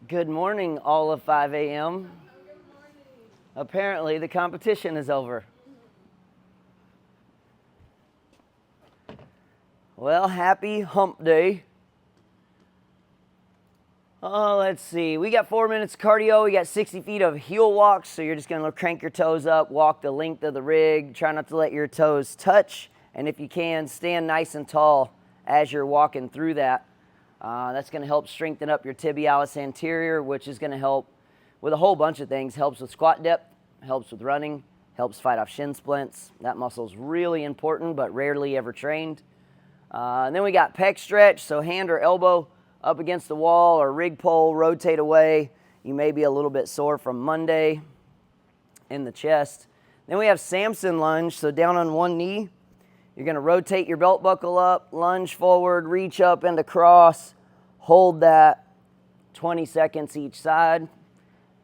Good morning, all of 5 a.m. Apparently, the competition is over. Well, happy hump day. Let's see. We got 4 minutes of cardio. We got 60 feet of heel walks. So you're just going to crank your toes up, walk the length of the rig. Try not to let your toes touch. And if you can, stand nice and tall as you're walking through that. That's going to help strengthen up your tibialis anterior, which is going to help with a whole bunch of things. Helps with squat depth, helps with running, helps fight off shin splints. That muscle is really important, but rarely ever trained. And then we got pec stretch, so hand or elbow up against the wall or rig pole, rotate away. You may be a little bit sore from Monday in the chest. Then we have Samson lunge, so down on one knee. You're going to rotate your belt buckle up, lunge forward, reach up and across, hold that 20 seconds each side,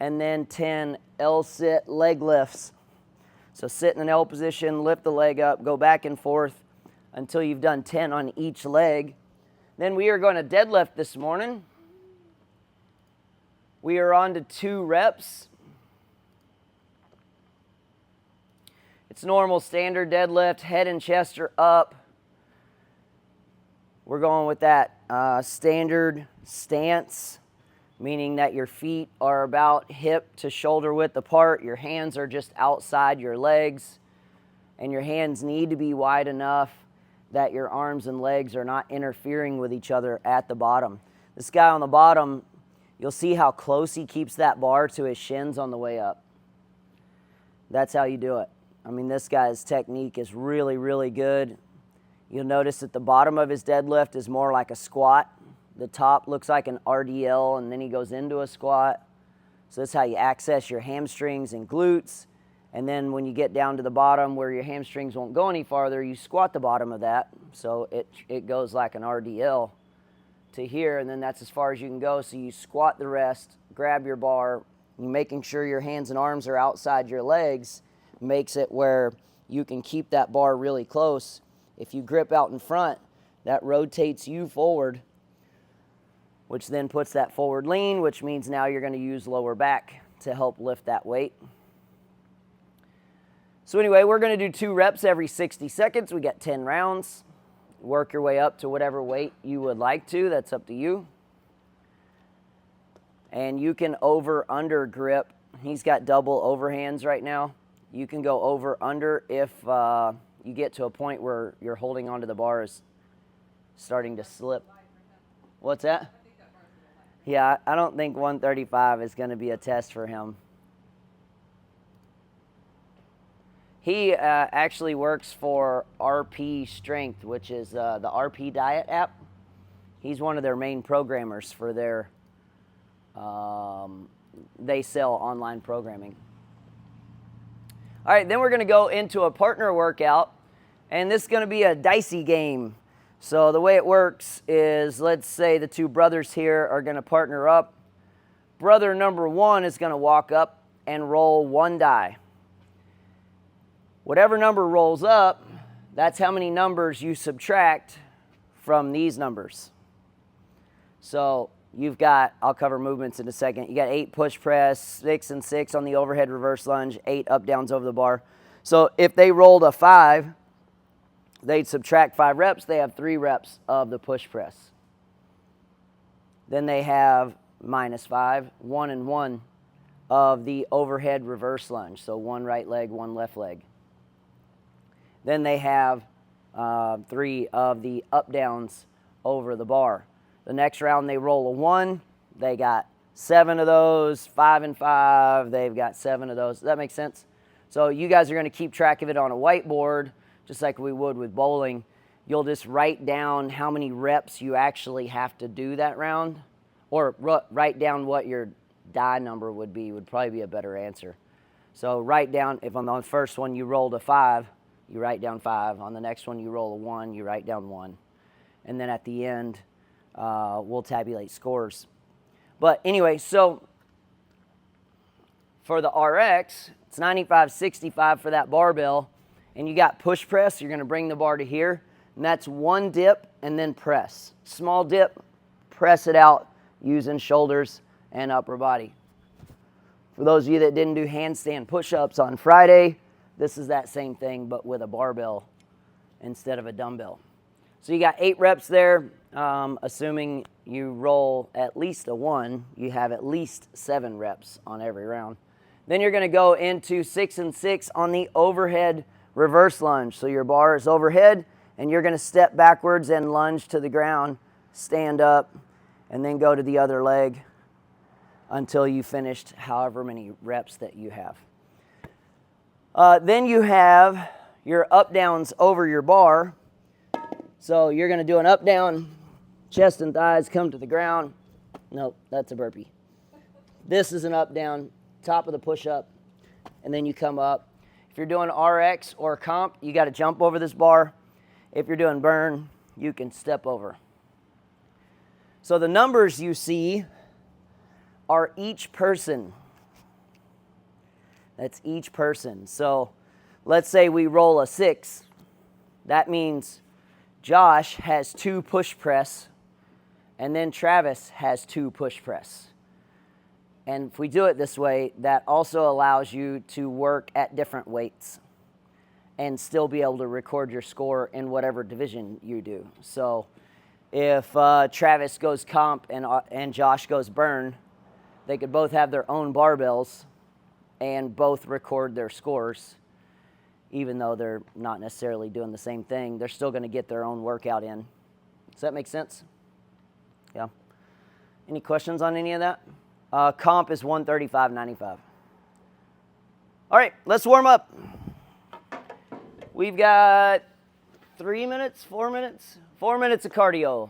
and then 10 L-sit leg lifts. So sit in an L position, lift the leg up, go back and forth until you've done 10 on each leg. Then we are going to deadlift this morning. We are on to 2 reps. It's normal standard deadlift, head and chest are up. We're going with that standard stance, meaning that your feet are about hip to shoulder width apart. Your hands are just outside your legs, and your hands need to be wide enough that your arms and legs are not interfering with each other at the bottom. This guy on the bottom, you'll see how close he keeps that bar to his shins on the way up. That's how you do it. I mean, this guy's technique is really, really good. You'll notice that the bottom of his deadlift is more like a squat. The top looks like an RDL, and then he goes into a squat. So that's how you access your hamstrings and glutes. And then when you get down to the bottom where your hamstrings won't go any farther, you squat the bottom of that. So it goes like an RDL to here, and then that's as far as you can go. So you squat the rest, grab your bar, making sure your hands and arms are outside your legs makes it where you can keep that bar really close. If you grip out in front, that rotates you forward, which then puts that forward lean, which means now you're going to use lower back to help lift that weight. So anyway, we're going to do 2 reps every 60 seconds. We got 10 rounds. Work your way up to whatever weight you would like to. That's up to you. And you can over-under grip. He's got double overhands right now. You can go over-under if you get to a point where you're holding onto the bar is starting to slip. What's that? Yeah, I don't think 135 is going to be a test for him. He actually works for RP Strength, which is the RP Diet app. He's one of their main programmers for their, they sell online programming. All right, then we're going to go into a partner workout, and this is going to be a dicey game. So the way it works is, let's say the 2 brothers here are going to partner up. Brother number 1 is going to walk up and roll 1 die. Whatever number rolls up, that's how many numbers you subtract from these numbers. So you've got, I'll cover movements in a second. You got 8 push press, 6 and 6 on the overhead reverse lunge, 8 up downs over the bar. So if they rolled a 5, they'd subtract 5 reps. They have 3 reps of the push press. Then they have -5, 1 and 1 of the overhead reverse lunge. So 1 right leg, 1 left leg. Then they have 3 of the up downs over the bar. The next round they roll a 1. They got 7 of those, 5 and 5. They've got 7 of those. Does that make sense? So you guys are going to keep track of it on a whiteboard, just like we would with bowling. You'll just write down how many reps you actually have to do that round, or write down what your die number would probably be a better answer. So write down, if on the first one you rolled a 5, you write down 5. On the next one you roll a 1, you write down 1. And then at the end, we'll tabulate scores. But anyway, so for the RX, it's 95-65 for that barbell. And you got push press, you're going to bring the bar to here. And that's 1 dip and then press. Small dip, press it out using shoulders and upper body. For those of you that didn't do handstand push-ups on Friday, this is that same thing, but with a barbell instead of a dumbbell. So you got 8 reps there. Assuming you roll at least a 1, you have at least 7 reps on every round. Then you're going to go into 6 and 6 on the overhead reverse lunge. So your bar is overhead, and you're going to step backwards and lunge to the ground, stand up, and then go to the other leg until you finished however many reps that you have. Then you have your up-downs over your bar. So you're going to do an up-down, chest and thighs come to the ground. Nope, that's a burpee. This is an up-down, top of the push-up, and then you come up. If you're doing RX or comp, you got to jump over this bar. If you're doing burn, you can step over. So the numbers you see are each person. That's each person. So let's say we roll a 6. That means Josh has 2 push press, and then Travis has 2 push press. And if we do it this way, that also allows you to work at different weights and still be able to record your score in whatever division you do. So if Travis goes comp and Josh goes burn, they could both have their own barbells and both record their scores. Even though they're not necessarily doing the same thing, they're still going to get their own workout in. Does that make sense? Yeah. Any questions on any of that? Comp is 135.95. All right, let's warm up. We've got 3 minutes, 4 minutes? 4 minutes of cardio.